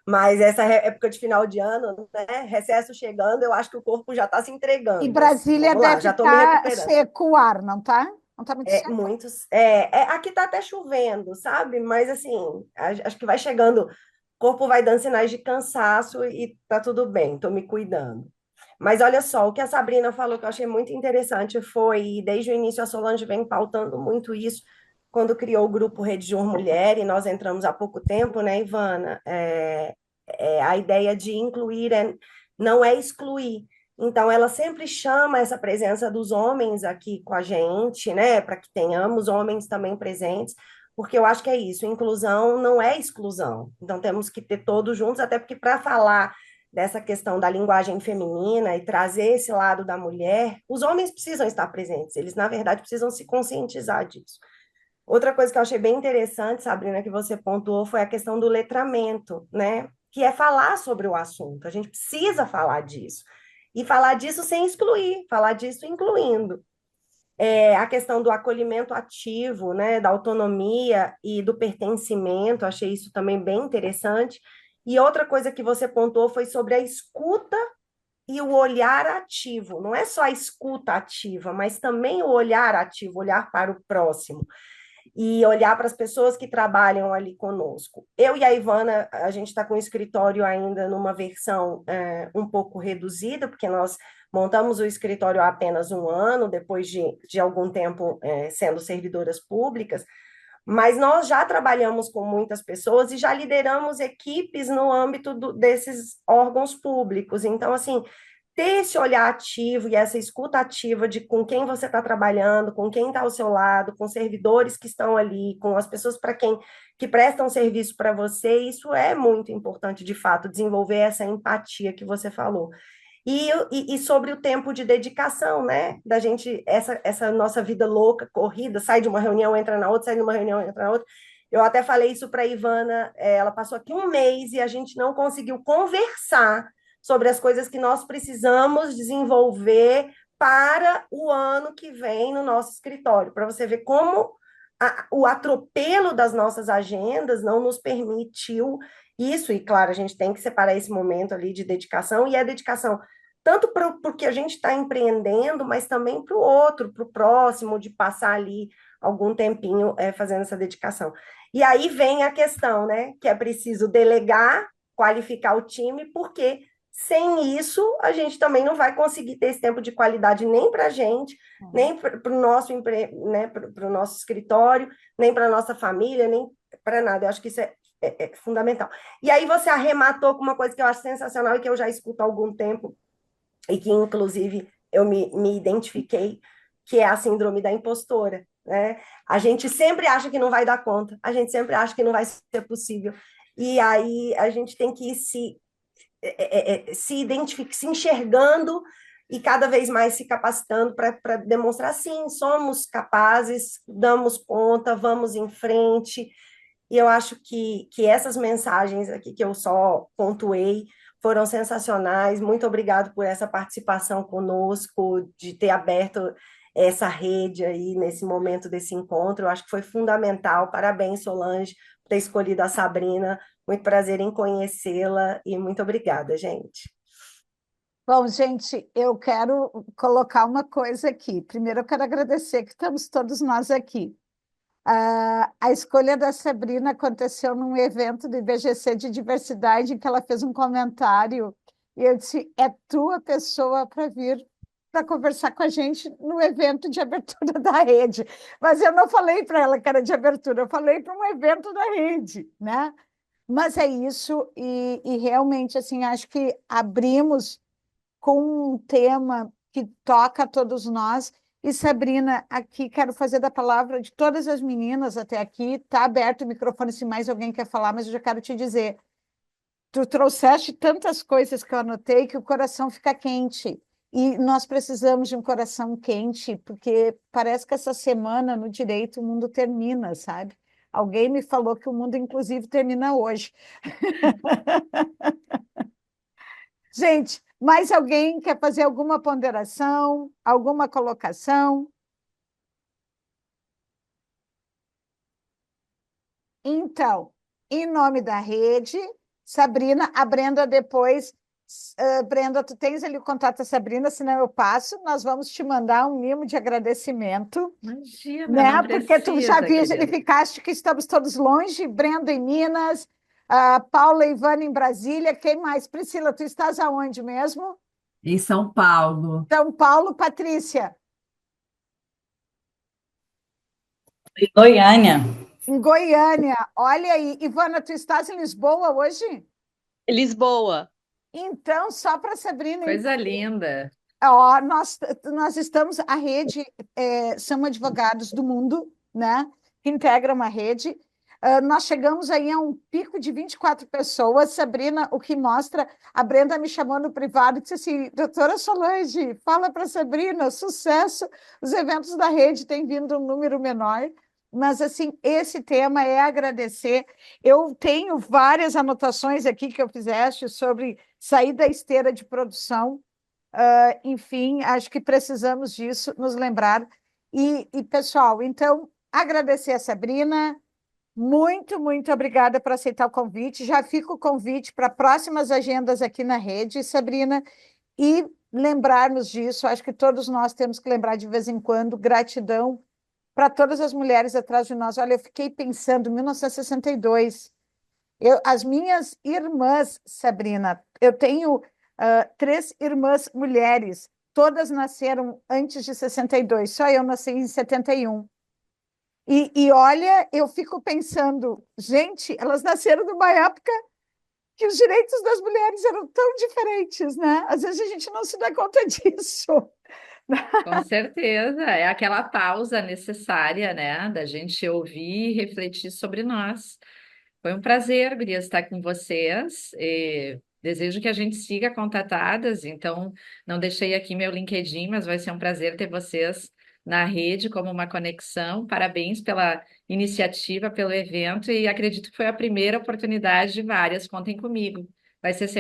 Mas essa época de final de ano, né? Recesso chegando, eu acho que o corpo já está se E entregando. Mas Brasília vamos lá, deve já estou me estar recuperando. seco o ar, não tá? Não tá muito seco? Aqui está até chovendo, sabe? Mas assim, acho que vai chegando, o corpo vai dando sinais de cansaço e tá tudo bem, estou me cuidando. Mas olha só, o que a Sabrina falou que eu achei muito interessante foi, e desde o início a Solange vem pautando muito isso, quando criou o grupo Rede Jur Mulher, e nós entramos há pouco tempo, né, Ivana? A ideia de incluir não é excluir. Então, ela sempre chama essa presença dos homens aqui com a gente, né, para que tenhamos homens também presentes, porque eu acho que é isso, inclusão não é exclusão. Então, temos que ter todos juntos, até porque para falar dessa questão da linguagem feminina e trazer esse lado da mulher, os homens precisam estar presentes, eles, na verdade, precisam se conscientizar disso. Outra coisa que eu achei bem interessante, Sabrina, que você pontuou, foi a questão do letramento, né? Que é falar sobre o assunto. A gente precisa falar disso. E falar disso sem excluir, falar disso incluindo. A questão do acolhimento ativo, né? Da autonomia e do pertencimento, achei isso também bem interessante. E outra coisa que você pontuou foi sobre a escuta e o olhar ativo. Não é só a escuta ativa, mas também o olhar ativo, olhar para o próximo e olhar para as pessoas que trabalham ali conosco. Eu e a Ivana, a gente está com o escritório ainda numa versão um pouco reduzida, porque nós montamos o escritório há apenas um ano, depois de algum tempo sendo servidoras públicas, mas nós já trabalhamos com muitas pessoas e já lideramos equipes no âmbito desses órgãos públicos. Então, assim, ter esse olhar ativo e essa escuta ativa de com quem você está trabalhando, com quem está ao seu lado, com servidores que estão ali, com as pessoas para quem que prestam serviço para você, isso é muito importante, de fato, desenvolver essa empatia que você falou. E sobre o tempo de dedicação, né? Da gente, essa nossa vida louca, corrida, sai de uma reunião, entra na outra, sai de uma reunião, entra na outra. Eu até falei isso para a Ivana, ela passou aqui um mês e a gente não conseguiu conversar sobre as coisas que nós precisamos desenvolver para o ano que vem no nosso escritório, para você ver como o atropelo das nossas agendas não nos permitiu isso, e claro, a gente tem que separar esse momento ali de dedicação, e a dedicação tanto para o que a gente está empreendendo, mas também para o outro, para o próximo, de passar ali algum tempinho fazendo essa dedicação. E aí vem a questão, né, que é preciso delegar, qualificar o time, porque sem isso a gente também não vai conseguir ter esse tempo de qualidade nem para a gente, nem para o nosso, né, para o nosso escritório, nem para a nossa família, nem para nada. Eu acho que isso é fundamental. E aí você arrematou com uma coisa que eu acho sensacional e que eu já escuto há algum tempo, e que, inclusive, eu me identifiquei, que é a síndrome da impostora, né? A gente sempre acha que não vai dar conta, a gente sempre acha que não vai ser possível, e aí a gente tem que ir se identificar, se enxergando e cada vez mais se capacitando para demonstrar, sim, somos capazes, damos conta, vamos em frente, e eu acho que essas mensagens aqui que eu só pontuei foram sensacionais. Muito obrigado por essa participação conosco, de ter aberto essa rede aí nesse momento desse encontro. Eu acho que foi fundamental. Parabéns, Solange, por ter escolhido a Sabrina. Muito prazer em conhecê-la e muito obrigada, gente. Bom, gente, eu quero colocar uma coisa aqui. Primeiro, eu quero agradecer que estamos todos nós aqui. A escolha da Sabrina aconteceu num evento do IBGC de diversidade, em que ela fez um comentário, e eu disse: é tua pessoa para vir para conversar com a gente no evento de abertura da rede. Mas eu não falei para ela que era de abertura, eu falei para um evento da rede, né? Mas é isso, e realmente, assim, acho que abrimos com um tema que toca a todos nós. E, Sabrina, aqui quero fazer da palavra de todas as meninas até aqui. Está aberto o microfone se mais alguém quer falar, mas eu já quero te dizer: tu trouxeste tantas coisas que eu anotei que o coração fica quente. E nós precisamos de um coração quente, porque parece que essa semana no direito o mundo termina, sabe? Alguém me falou que o mundo, inclusive, termina hoje. Gente, mais alguém quer fazer alguma ponderação, alguma colocação? Então, em nome da rede, Sabrina, a Brenda depois. Brenda, tu tens ali o contato da Sabrina, senão eu passo. Nós vamos te mandar um mimo de agradecimento, Imagina, não né? Porque tu já precisa, querida. verificaste que estamos todos longe. Brenda em Minas, Paula e Ivana em Brasília. Quem mais? Priscila, tu estás aonde mesmo? Em São Paulo, São Paulo, Patrícia. Em Goiânia, Em Goiânia. Olha aí, Ivana, tu estás em Lisboa hoje? Lisboa. Então, só para Sabrina, Coisa linda. ó, nós estamos, a rede são advogados do mundo, né? Que integram uma rede. Nós chegamos aí a um pico de 24 pessoas. Sabrina, o que mostra, a Brenda me chamou no privado e disse assim: doutora Solange, fala para Sabrina, sucesso. Os eventos da rede têm vindo um número menor. Mas, assim, esse tema é agradecer. Eu tenho várias anotações aqui que eu fizeste sobre sair da esteira de produção. Enfim, acho que precisamos disso, nos lembrar. Pessoal, então, agradecer a Sabrina. Muito, muito obrigada por aceitar o convite. Já fica o convite para próximas agendas aqui na rede, Sabrina, e lembrarmos disso. Acho que todos nós temos que lembrar de vez em quando. Gratidão para todas as mulheres atrás de nós. Olha, eu fiquei pensando, 1962, as minhas irmãs, Sabrina, eu tenho três irmãs mulheres, todas nasceram antes de 62, só eu nasci em 71. E olha, eu fico pensando, gente, elas nasceram numa época que os direitos das mulheres eram tão diferentes, né? Às vezes a gente não se dá conta disso. Com certeza, é aquela pausa necessária, né, da gente ouvir e refletir sobre nós. Foi um prazer, gurias, estar com vocês. E desejo que a gente siga contatadas. Então, não deixei aqui meu LinkedIn, mas vai ser um prazer ter vocês na rede como uma conexão. Parabéns pela iniciativa, pelo evento, e acredito que foi a primeira oportunidade de várias. Contem comigo. Vai ser sempre